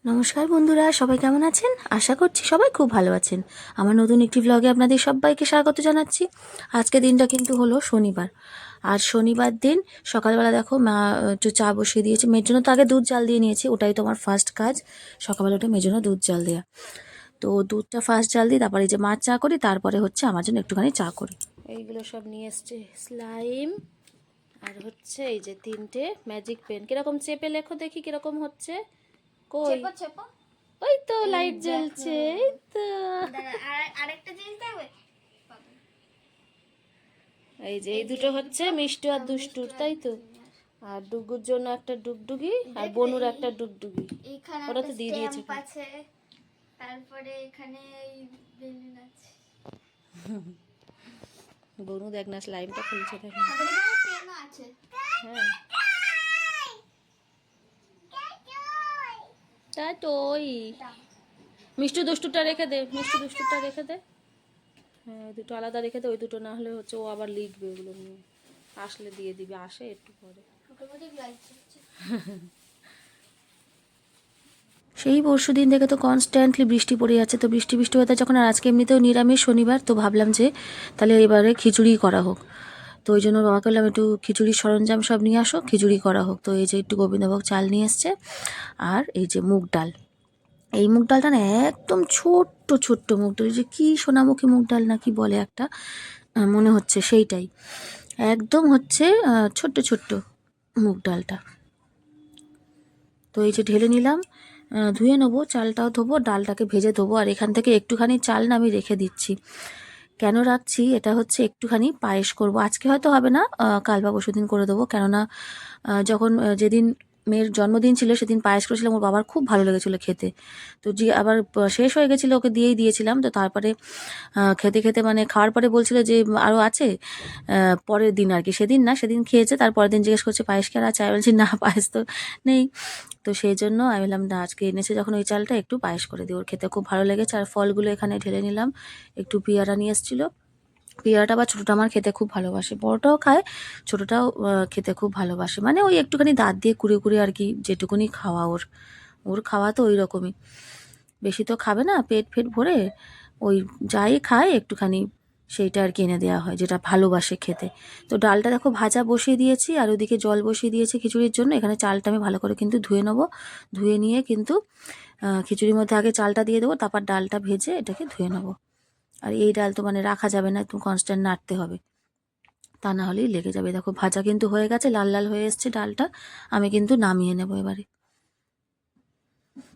নমস্কার বন্ধুরা, সবাই কেমন আছেন? আশা করছি সবাই খুব ভালো আছেন। আমার নতুন একটি ব্লগে আপনাদের সবাইকে স্বাগত জানাচ্ছি। আজকে দিনটা কিন্তু হলো শনিবার। আর শনিবার দিন সকালবেলা দেখো মা একটু চা বসিয়ে দিয়েছে। মেয়ের জন্য তো আগে দুধ জাল দিয়ে নিয়েছি, ওটাই তো আমার ফার্স্ট কাজ। সকালবেলা ওটা মেয়ের জন্য দুধ জাল দেওয়া। তো দুধটা ফার্স্ট জাল দিই, তারপরে এই যে মার চা করি, তারপরে হচ্ছে আমার জন্য একটুখানি চা করি। এইগুলো সব নিয়ে এসছে, স্লাইম আর হচ্ছে এই যে তিনটে ম্যাজিক পেন। কিরকম চেপে লেখো দেখি কিরকম হচ্ছে। কই ওই তো লাইট জ্বলছে, এই তো। আরেকটা জিনিস দেখবে, এই যে এই দুটো হচ্ছে মিষ্টু আর দুষ্টুর, তাই তো। আর ডুগুর জন্য একটা ডুগডুগি আর বনুর একটা ডুগডুগি। এখানে ওটা একটা তো দিয়ে দিয়েছে। স্ট্যাম্প আছে, তারপরে এখানে এই বেলুন আছে। বনু দেখ না স্লাইমটা খুলছে, দেখ। তারপরে এখানে পেনও আছে। হ্যাঁ, তাই তো। ওই মিষ্টু দুষ্টুটা রেখে দে, মিষ্টু দুষ্টুটা রেখে দে। হ্যাঁ, দুটো আলাদা রেখে দে, ওই দুটো না হলে হচ্ছে ও আবার লিখবে ওগুলো নিয়ে। আসলে দিয়ে দিবে, আসে একটু পরে। সেই পরশুদিন থেকে তো কনস্ট্যান্টলি বৃষ্টি পড়ে যাচ্ছে। তো বৃষ্টি বৃষ্টি হতে যখন, আর আজকে এমনিতেও নিরামিষ শনিবার, তো ভাবলাম যে তাহলে এবারে খিচুড়ি করা হোক। তো ওই জন্য বাবাকে বললাম একটু খিচুড়ির সরঞ্জাম সব নিয়ে আসো, খিচুড়ি করা হোক। তো এই যে একটু গোবিন্দভোগ চাল নিয়ে এসছে, আর এই যে মুগ ডাল। এই মুগ ডালটা না একদম ছোট্ট ছোট্ট মুগ ডাল, যে কী সোনামুখী মুগ ডাল না কি বলে একটা, মনে হচ্ছে সেইটাই। একদম হচ্ছে ছোট্ট ছোট্ট মুগ ডালটা। তো এই যে ঢেলে নিলাম, ধুয়ে নেবো, চালটাও ধোবো, ডালটাকে ভেজে দেবো। আর এখান থেকে একটুখানি চাল না আমি রেখে দিচ্ছি। কেন রাখছি, এটা হচ্ছে একটুখানি পায়েস করব। আজকে হয়তো হবে না, কাল বা পরশুদিন করে দেবো। কেননা যখন যেদিন মেয়ের জন্মদিন ছিল সেদিন পায়েস করেছিলাম, ওর বাবার খুব ভালো লেগেছিলো খেতে। তো যে আবার শেষ হয়ে গেছিলো, ওকে দিয়েই দিয়েছিলাম। তো তারপরে খেতে খেতে মানে খাওয়ার পরে বলছিল যে আরও আছে, পরের দিন আর কি, সেদিন না, সেদিন খেয়েছে, তারপরের দিন জিজ্ঞেস করছে পায়েস কি আর আছে। আমি বলছি না, পায়েস তো নেই। তো সেই জন্য আমি বললাম না, আজকে এনেছে যখন ওই চালটা একটু পায়েস করে দিই, ওর খেতে খুব ভালো লেগেছে। আর ফলগুলো এখানে ঢেলে নিলাম। একটু পেয়ারা নিয়ে এসেছিলো, পেয়ারাটা বা ছোটোটা আমার খেতে খুব ভালোবাসে, বড়টাও খায়, ছোটোটাও খেতে খুব ভালোবাসে। মানে ওই একটুখানি দাঁত দিয়ে কুড়ে কুড়ে আর কি, যেটুকুনি খাওয়া ওর, ওর খাওয়া তো ওই রকমই। বেশি তো খাবে না, পেট ফেট ভরে ওই যাই খায় একটুখানি সেইটা আর কি এনে দেওয়া হয়, যেটা ভালোবাসে খেতে। তো ডালটা দেখো ভাজা বসিয়ে দিয়েছি, আর ওদিকে জল বসিয়ে দিয়েছি খিচুড়ির জন্য। এখানে চালটা আমি ভালো করে কিন্তু ধুয়ে নেবো, ধুয়ে নিয়ে কিন্তু খিচুড়ির মধ্যে আগে চালটা দিয়ে দেবো, তারপর ডালটা ভেজে এটাকে ধুয়ে নেবো। আর এই ডাল তো মানে রাখা যাবে না, একদম কনস্ট্যান্ট নাড়তে হবে, তা না হলেই লেগে যাবে। দেখো ভাজা কিন্তু হয়ে গেছে, লাল লাল হয়ে এসছে ডালটা। আমি কিন্তু নামিয়ে নেবো এবারে।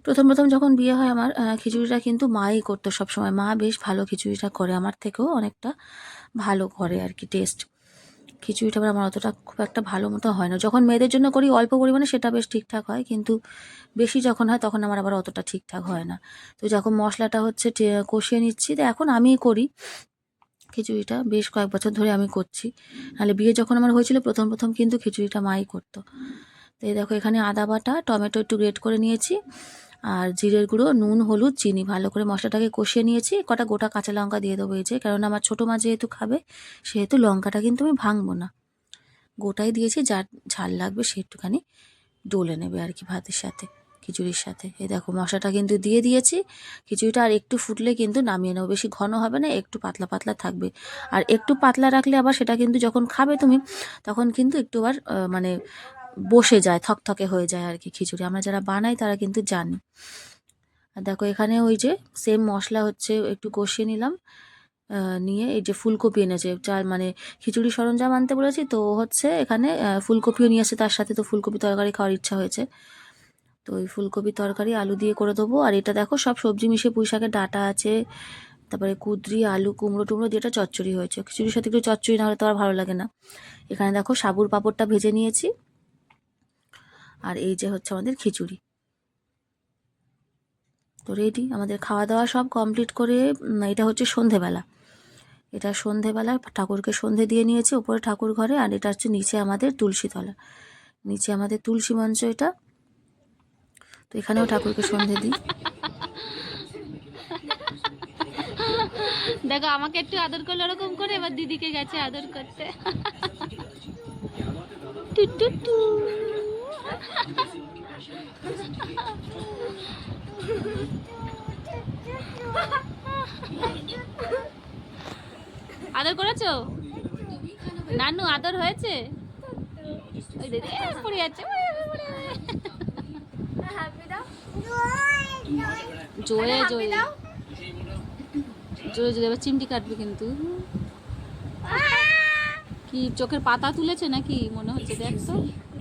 প্রথম প্রথম যখন বিয়ে হয় আমার, খিচুড়িটা কিন্তু মাই করতো সবসময়। মা বেশ ভালো খিচুড়িটা করে, আমার থেকেও অনেকটা ভালো করে আর কি টেস্ট। খিচুড়িটা আবার আমার অতটা খুব একটা ভালো মতো হয় না। যখন মেয়েদের জন্য করি অল্প পরিমাণে সেটা বেশ ঠিকঠাক হয়, কিন্তু বেশি যখন হয় তখন আমার আবার অতটা ঠিকঠাক হয় না। তো যখন মশলাটা হচ্ছে কষিয়ে নিচ্ছি, তো এখন আমিই করি খিচুড়িটা, বেশ কয়েক বছর ধরে আমি করছি। নাহলে বিয়ে যখন আমার হয়েছিল প্রথম প্রথম কিন্তু খিচুড়িটা মাই করতো। তো এই দেখো এখানে আদা বাটা, টমেটো একটু গ্রেট করে নিয়েছি, আর জিরের গুঁড়ো, নুন, হলুদ, চিনি, ভালো করে মশলাটাকে কষিয়ে নিয়েছি। কটা গোটা কাঁচা লঙ্কা দিয়ে দেবো এই যে, কারণ আমার ছোটো মা যেহেতু খাবে, সেহেতু লঙ্কাটা কিন্তু আমি ভাঙবো না, গোটাই দিয়েছি। যার ঝাল লাগবে সে একটুখানি ডলে নেবে আর কি ভাতের সাথে, খিচুড়ির সাথে। এই দেখো মশলাটা কিন্তু দিয়ে দিয়েছি। খিচুড়িটা আর একটু ফুটলে কিন্তু নামিয়ে নেবো, বেশি ঘন হবে না, একটু পাতলা পাতলা থাকবে। আর একটু পাতলা রাখলে আবার সেটা কিন্তু যখন খাবে তুমি, তখন কিন্তু একটু আবার মানে বসে যায়, থকথকে হয়ে যায় আর কি খিচুড়ি। আমরা যারা বানাই তারা কিন্তু জানি। আর দেখো এখানে ওই যে সেম মশলা হচ্ছে একটু কষিয়ে নিলাম, নিয়ে এই যে ফুলকপি এনেছে, চাল মানে খিচুড়ি সরঞ্জাম আনতে বলেছি, তো হচ্ছে এখানে ফুলকপিও নিয়ে আসে তার সাথে। তো ফুলকপি তরকারি খাওয়ার ইচ্ছা হয়েছে, তো ওই ফুলকপি তরকারি আলু দিয়ে করে দেবো। আর এটা দেখো সব সবজি মিশিয়ে, পুঁই শাকের ডাঁটা আছে, তারপরে কুঁদরি, আলু, কুমড়ো টুমড়ো দিয়ে এটা চচ্চড়ি হয়েছে। খিচুড়ির সাথে একটু চচ্চড়ি না হলে তো আর ভালো লাগে না। এখানে দেখো সাবুর পাঁপড়টা ভেজে নিয়েছি। আর এই যে হচ্ছে আমাদের খিচুড়ি তো রেডি। আমাদের খাওয়া দাওয়া সব কমপ্লিট করে, এটা হচ্ছে সন্ধেবেলা, এটা সন্ধেবেলা ঠাকুরকে সন্ধে দিয়ে নিয়েছি উপরে ঠাকুর ঘরে। আর এটা হচ্ছে নিচে আমাদের তুলসীতলা, নিচে আমাদের তুলসী মঞ্চ এটা। তো এখানেও ঠাকুরকে সন্ধে দিই। দেখো আমাকে একটু আদর করলো ওরকম করে, এবার দিদিকে গেছে আদর করতে। টু টু টু। আদর করেছো? নানু আদর হয়েছে? ওই দিদি পড়ে যাচ্ছে। হ্যাপি দাও। জোরে happy জোরে দাও। জোরে জোরে এবার চিমটি কাটবে কিন্তু। কি চোখের পাতা তুলেছে নাকি মনে হচ্ছে, দেখ তো।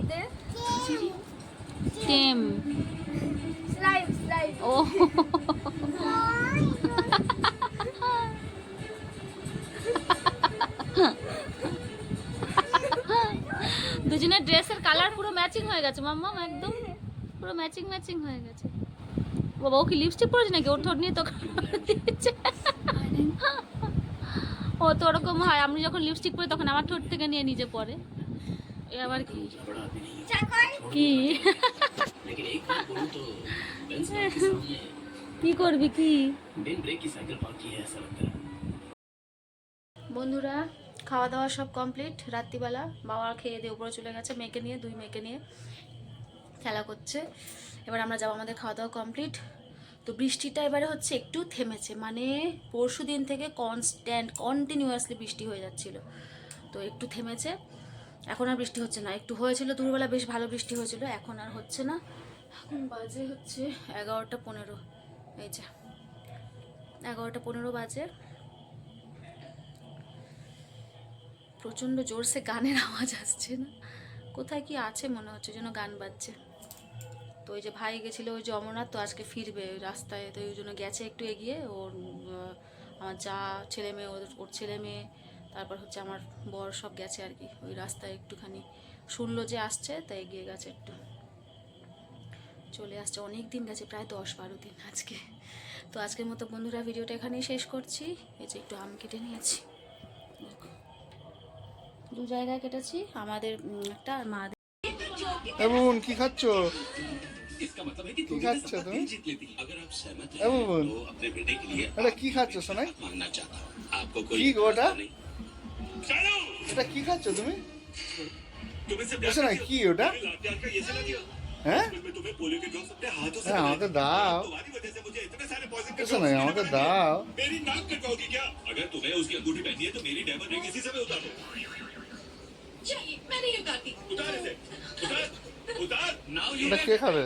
দে। টেম। Slime slime. ও দুজনের ড্রেসের কালার পুরো ম্যাচিং হয়ে গেছে মাম্মা, একদম পুরো ম্যাচিং ম্যাচিং হয়ে গেছে। বাবা ও কি লিপস্টিক পরেছে নাকি? ওর ঠোঁট নিয়ে তো দিচ্ছে। ও তো ওরকম হয়, আমি যখন লিপস্টিক পরি তখন আমার ঠোঁট থেকে নিয়ে নিজে পরে। এ আবার কি কি কি করবি কি? বন্ধুরা খাওয়া দাওয়া সব কমপ্লিট। রাত্রিবেলা বাবা খেয়ে দিয়ে উপরে চলে গেছে, মেয়েকে নিয়ে, দুই মেয়েকে নিয়ে খেলা করছে। এবার আমরা যাবো, আমাদের খাওয়া দাওয়া কমপ্লিট। তো বৃষ্টিটা এবারে হচ্ছে একটু থেমেছে, মানে পরশু দিন থেকে কন্টিনিউয়াসলি বৃষ্টি হয়ে যাচ্ছিল, তো একটু থেমেছে। এখন আর বৃষ্টি হচ্ছে না, একটু হয়েছিল দুপুরবেলা, বেশ ভালো বৃষ্টি হয়েছিল, এখন আর হচ্ছে না। এখন বাজে হচ্ছে 11:15, এই যে 11:15 বাজে। প্রচণ্ড জোরসে গানের আওয়াজ আসছে না, কোথায় কি আছে মনে হচ্ছে যেন গান বাজছে। তো ওই যে ভাই গেছিলো ওই যে অমরনাথ, তো আজকে ফিরবে ওই রাস্তায়, তো ওই জন্য গেছে একটু এগিয়ে। ওর আমার যা ছেলে মেয়ে, ওর ছেলে মেয়ে, তারপর হচ্ছে আমার বর, সব গেছে আর কি ওই রাস্তায়। একটুখানি শুনলো যে আসছে, তাই এগিয়ে গেছে, একটু চলে আসছে। অনেক দিন গেছে, প্রায় 10-12 দিন আজকে। তো আজকের মতো বন্ধুরা ভিডিওটা এখানেই শেষ করছি। এই যে একটু আম কেটে নিয়েছি, দু জায়গায় কেটেছি, আমাদের একটা আর মা। এমন কি খাচ্ছ? কি খাচ্ছ তুমি? এমন এটা কি খাচ্ছ সোনাই? কি গো ওটা? এটা কি খাচ্ছ তুমি? সোনাই কি ওটা? হ্যাঁ হ্যাঁ আমাকে দাও, সোনাই আমাকে দাও। এটা কে খাবে?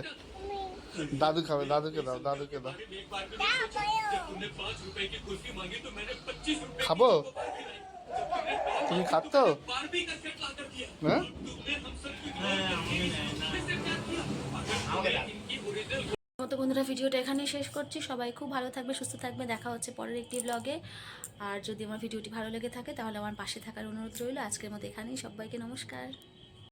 দাদু খাবে, দাদুকে দাও, দাদুকে দাও। খাবো? তুমি খাচ্ছ? হ্যাঁ মতো বন্ধুরা ভিডিওটা এখানেই শেষ করছি। সবাই খুব ভালো থাকবে, সুস্থ থাকবে, দেখা হচ্ছে পরের একটি ব্লগে। আর যদি আমার ভিডিওটি ভালো লেগে থাকে তাহলে আমার পাশে থাকার অনুরোধ রইল। আজকের মতো এখানেই, সবাইকে নমস্কার।